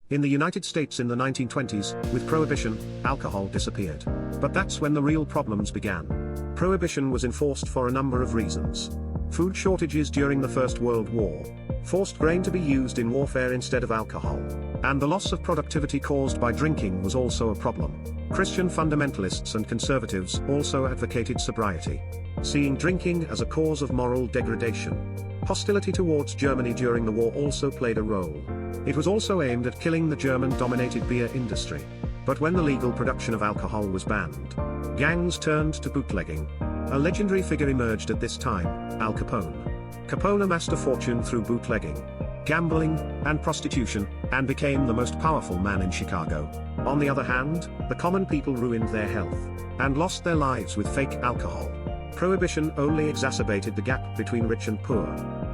In the United States in the 1920s, with Prohibition, alcohol disappeared. But that's when the real problems began. Prohibition was enforced for a number of reasons. Food shortages during the First World War. Forced grain to be used in warfare instead of alcohol. And the loss of productivity caused by drinking was also a problem. Christian fundamentalists and conservatives also advocated sobriety, seeing drinking as a cause of moral degradation. Hostility towards Germany during the war also played a role. It was also aimed at killing the German-dominated beer industry. But when the legal production of alcohol was banned, gangs turned to bootlegging. A legendary figure emerged at this time, Al Capone. Capone amassed a fortune through bootlegging, gambling, and prostitution, and became the most powerful man in Chicago. On the other hand, the common people ruined their health, and lost their lives with fake alcohol. Prohibition only exacerbated the gap between rich and poor.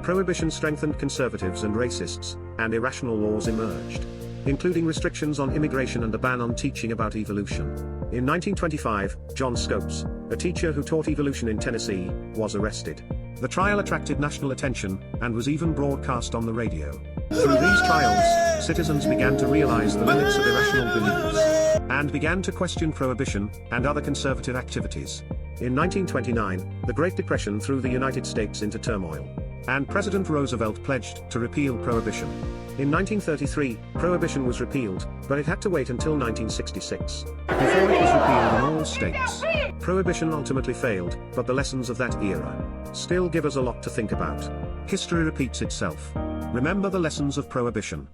Prohibition strengthened conservatives and racists, and irrational laws emerged, including restrictions on immigration and a ban on teaching about evolution. In 1925, John Scopes, a teacher who taught evolution in Tennessee, was arrested. The trial attracted national attention, and was even broadcast on the radio. Through these trials, citizens began to realize the limits of irrational beliefs, and began to question prohibition, and other conservative activities. In 1929, the Great Depression threw the United States into turmoil, and President Roosevelt pledged to repeal prohibition. In 1933, prohibition was repealed, but it had to wait until 1966 before it was repealed in all states. Prohibition ultimately failed, but the lessons of that era still give us a lot to think about. History repeats itself. Remember the lessons of prohibition.